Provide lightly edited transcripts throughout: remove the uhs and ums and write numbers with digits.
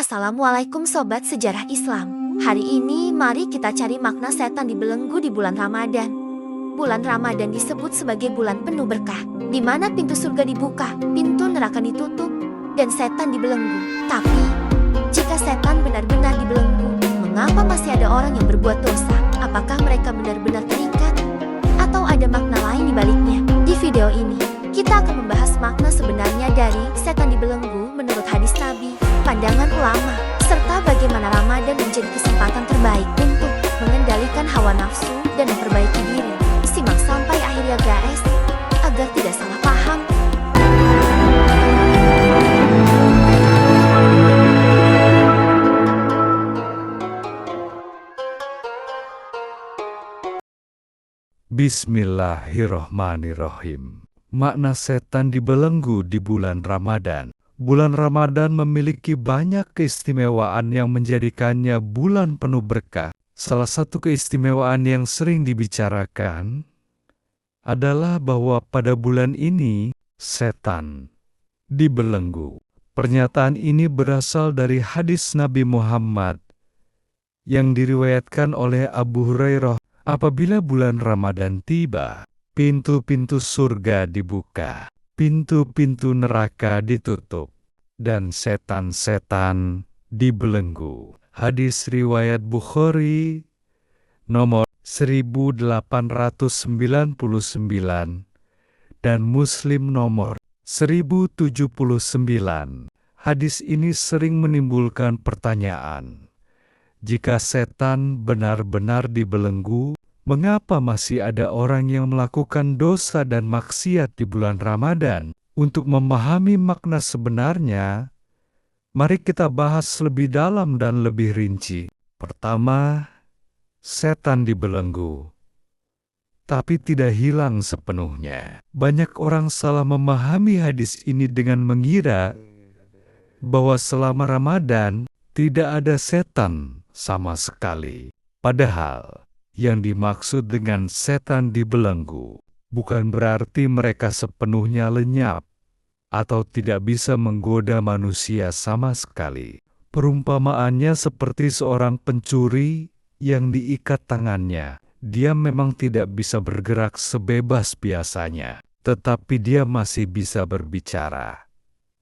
Assalamualaikum Sobat Sejarah Islam. Hari ini mari kita cari makna setan dibelenggu di bulan Ramadan. Bulan Ramadan disebut sebagai bulan penuh berkah, di mana pintu surga dibuka, pintu neraka ditutup, dan setan dibelenggu. Tapi, jika setan benar-benar dibelenggu, mengapa masih ada orang yang berbuat dosa? Apakah mereka benar-benar terikat? Atau ada makna lain di baliknya? Di video ini, kita akan membahas makna sebenarnya dari setan dibelenggu menurut hadis Nabi, pandangan ulama, serta bagaimana Ramadan menjadi kesempatan terbaik untuk mengendalikan hawa nafsu dan memperbaiki diri. Simak sampai akhir ya guys, agar tidak salah paham. Bismillahirrohmanirrohim. Makna setan dibelenggu di bulan Ramadan. Bulan Ramadan memiliki banyak keistimewaan yang menjadikannya bulan penuh berkah. Salah satu keistimewaan yang sering dibicarakan adalah bahwa pada bulan ini setan dibelenggu. Pernyataan ini berasal dari hadis Nabi Muhammad yang diriwayatkan oleh Abu Hurairah. Apabila bulan Ramadan tiba, pintu-pintu surga dibuka, pintu-pintu neraka ditutup, dan setan-setan dibelenggu. Hadis riwayat Bukhari nomor 1899 dan Muslim nomor 1079. Hadis ini sering menimbulkan pertanyaan. Jika setan benar-benar dibelenggu, mengapa masih ada orang yang melakukan dosa dan maksiat di bulan Ramadan? Untuk memahami makna sebenarnya, mari kita bahas lebih dalam dan lebih rinci. Pertama, setan dibelenggu, tapi tidak hilang sepenuhnya. Banyak orang salah memahami hadis ini dengan mengira bahwa selama Ramadan tidak ada setan sama sekali. Padahal, yang dimaksud dengan setan dibelenggu bukan berarti mereka sepenuhnya lenyap atau tidak bisa menggoda manusia sama sekali. Perumpamaannya seperti seorang pencuri yang diikat tangannya. Dia memang tidak bisa bergerak sebebas biasanya, tetapi dia masih bisa berbicara,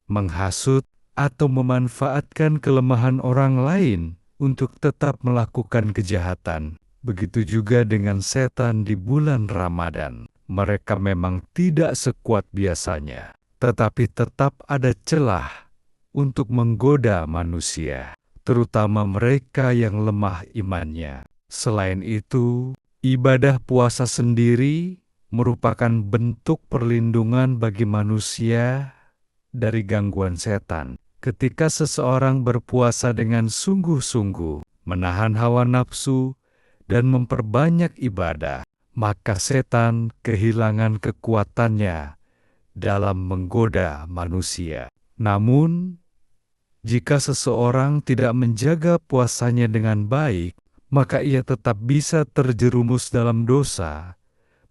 menghasut, atau memanfaatkan kelemahan orang lain untuk tetap melakukan kejahatan. Begitu juga dengan setan di bulan Ramadan. Mereka memang tidak sekuat biasanya, tetapi tetap ada celah untuk menggoda manusia, terutama mereka yang lemah imannya. Selain itu, ibadah puasa sendiri merupakan bentuk perlindungan bagi manusia dari gangguan setan. Ketika seseorang berpuasa dengan sungguh-sungguh, menahan hawa nafsu, dan memperbanyak ibadah, maka setan kehilangan kekuatannya dalam menggoda manusia. Namun, jika seseorang tidak menjaga puasanya dengan baik, maka ia tetap bisa terjerumus dalam dosa,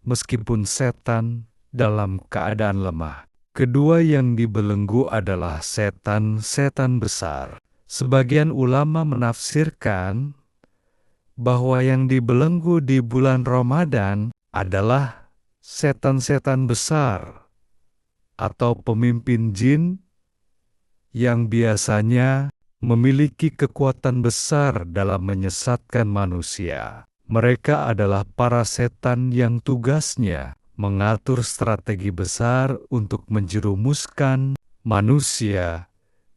meskipun setan dalam keadaan lemah. Kedua yang dibelenggu adalah setan-setan besar. Sebagian ulama menafsirkan bahwa yang dibelenggu di bulan Ramadan adalah setan-setan besar atau pemimpin jin yang biasanya memiliki kekuatan besar dalam menyesatkan manusia. Mereka adalah para setan yang tugasnya mengatur strategi besar untuk menjerumuskan manusia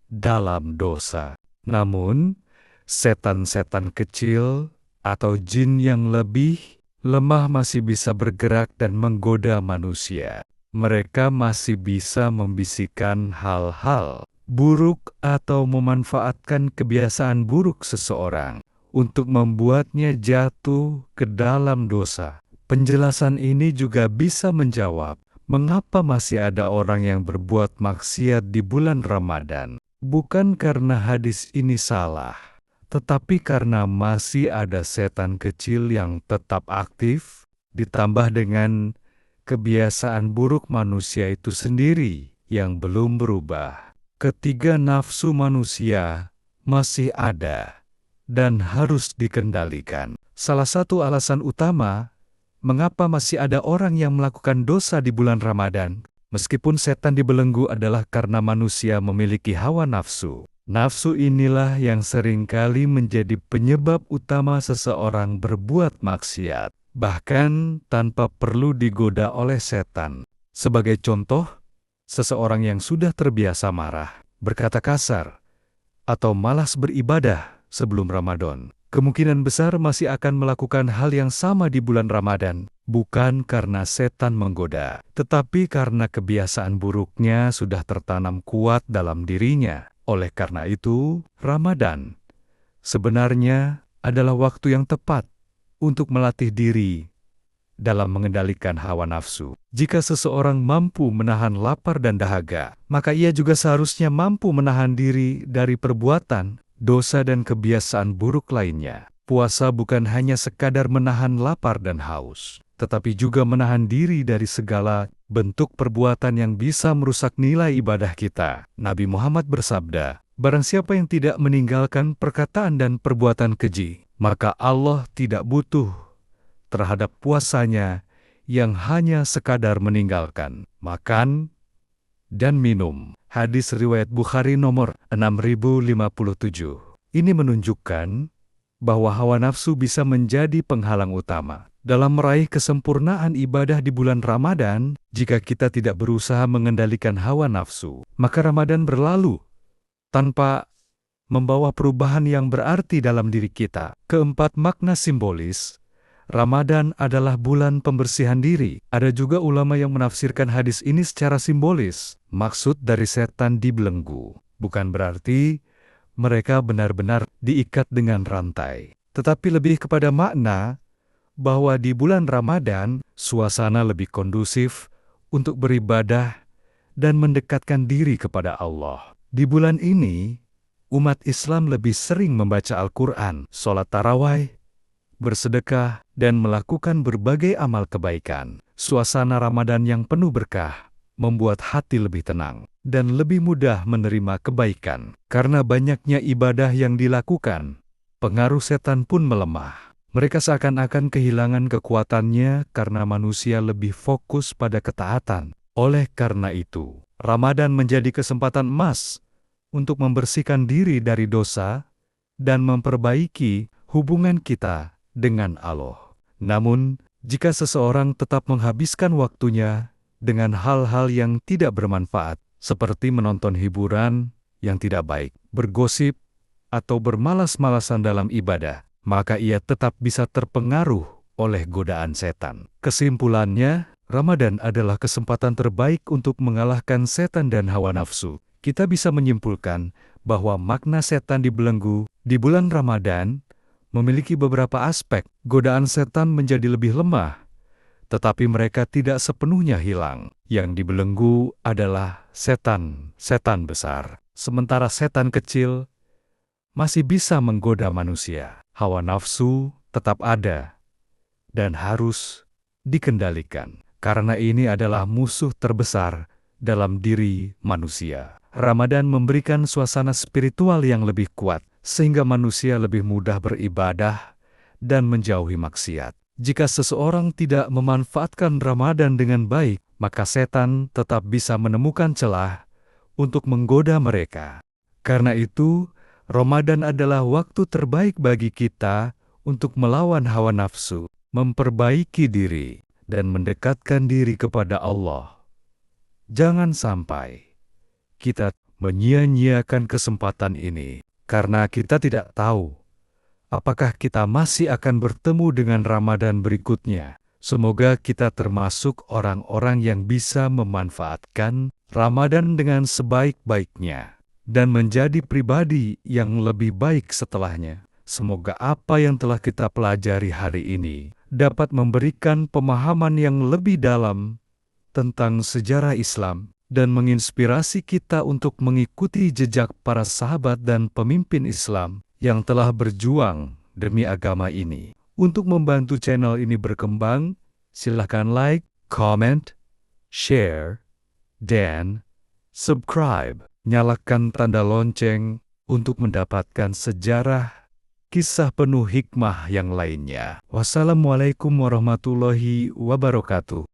dalam dosa. Namun, setan-setan kecil atau jin yang lebih lemah masih bisa bergerak dan menggoda manusia. Mereka masih bisa membisikkan hal-hal buruk atau memanfaatkan kebiasaan buruk seseorang untuk membuatnya jatuh ke dalam dosa. Penjelasan ini juga bisa menjawab mengapa masih ada orang yang berbuat maksiat di bulan Ramadan. Bukan karena hadis ini salah, tetapi karena masih ada setan kecil yang tetap aktif, ditambah dengan kebiasaan buruk manusia itu sendiri yang belum berubah. Ketiga, nafsu manusia masih ada dan harus dikendalikan. Salah satu alasan utama mengapa masih ada orang yang melakukan dosa di bulan Ramadan, meskipun setan dibelenggu, adalah karena manusia memiliki hawa nafsu. Nafsu inilah yang seringkali menjadi penyebab utama seseorang berbuat maksiat, bahkan tanpa perlu digoda oleh setan. Sebagai contoh, seseorang yang sudah terbiasa marah, berkata kasar, atau malas beribadah sebelum Ramadan, kemungkinan besar masih akan melakukan hal yang sama di bulan Ramadan, bukan karena setan menggoda, tetapi karena kebiasaan buruknya sudah tertanam kuat dalam dirinya. Oleh karena itu, Ramadan sebenarnya adalah waktu yang tepat untuk melatih diri dalam mengendalikan hawa nafsu. Jika seseorang mampu menahan lapar dan dahaga, maka ia juga seharusnya mampu menahan diri dari perbuatan, dosa dan kebiasaan buruk lainnya. Puasa bukan hanya sekadar menahan lapar dan haus, tetapi juga menahan diri dari segala bentuk perbuatan yang bisa merusak nilai ibadah kita. Nabi Muhammad bersabda, "Barang siapa yang tidak meninggalkan perkataan dan perbuatan keji, maka Allah tidak butuh terhadap puasanya yang hanya sekadar meninggalkan makan dan minum." Hadis riwayat Bukhari nomor 6057. Ini menunjukkan bahwa hawa nafsu bisa menjadi penghalang utama dalam meraih kesempurnaan ibadah di bulan Ramadan. Jika kita tidak berusaha mengendalikan hawa nafsu, maka Ramadan berlalu tanpa membawa perubahan yang berarti dalam diri kita. Keempat, makna simbolis. Ramadan adalah bulan pembersihan diri. Ada juga ulama yang menafsirkan hadis ini secara simbolis. Maksud dari setan dibelenggu bukan berarti mereka benar-benar diikat dengan rantai, tetapi lebih kepada makna bahwa di bulan Ramadan suasana lebih kondusif untuk beribadah dan mendekatkan diri kepada Allah. Di bulan ini, umat Islam lebih sering membaca Al-Quran, sholat tarawih, bersedekah, dan melakukan berbagai amal kebaikan. Suasana Ramadan yang penuh berkah membuat hati lebih tenang dan lebih mudah menerima kebaikan. Karena banyaknya ibadah yang dilakukan, pengaruh setan pun melemah. Mereka seakan-akan kehilangan kekuatannya karena manusia lebih fokus pada ketaatan. Oleh karena itu, Ramadan menjadi kesempatan emas untuk membersihkan diri dari dosa dan memperbaiki hubungan kita dengan Allah. Namun, jika seseorang tetap menghabiskan waktunya dengan hal-hal yang tidak bermanfaat, seperti menonton hiburan yang tidak baik, bergosip, atau bermalas-malasan dalam ibadah, maka ia tetap bisa terpengaruh oleh godaan setan. Kesimpulannya, Ramadan adalah kesempatan terbaik untuk mengalahkan setan dan hawa nafsu. Kita bisa menyimpulkan bahwa makna setan dibelenggu di bulan Ramadan memiliki beberapa aspek. Godaan setan menjadi lebih lemah, tetapi mereka tidak sepenuhnya hilang. Yang dibelenggu adalah setan besar, sementara setan kecil masih bisa menggoda manusia. Hawa nafsu tetap ada dan harus dikendalikan, karena ini adalah musuh terbesar dalam diri manusia. Ramadan memberikan suasana spiritual yang lebih kuat, sehingga manusia lebih mudah beribadah dan menjauhi maksiat. Jika seseorang tidak memanfaatkan Ramadan dengan baik, maka setan tetap bisa menemukan celah untuk menggoda mereka. Karena itu, Ramadan adalah waktu terbaik bagi kita untuk melawan hawa nafsu, memperbaiki diri, dan mendekatkan diri kepada Allah. Jangan sampai kita menyia-nyiakan kesempatan ini, karena kita tidak tahu apakah kita masih akan bertemu dengan Ramadan berikutnya. Semoga kita termasuk orang-orang yang bisa memanfaatkan Ramadan dengan sebaik-baiknya dan menjadi pribadi yang lebih baik setelahnya. Semoga apa yang telah kita pelajari hari ini dapat memberikan pemahaman yang lebih dalam tentang sejarah Islam dan menginspirasi kita untuk mengikuti jejak para sahabat dan pemimpin Islam yang telah berjuang demi agama ini. Untuk membantu channel ini berkembang, silakan like, comment, share, dan subscribe. Nyalakan tanda lonceng untuk mendapatkan sejarah, kisah penuh hikmah yang lainnya. Wassalamualaikum warahmatullahi wabarakatuh.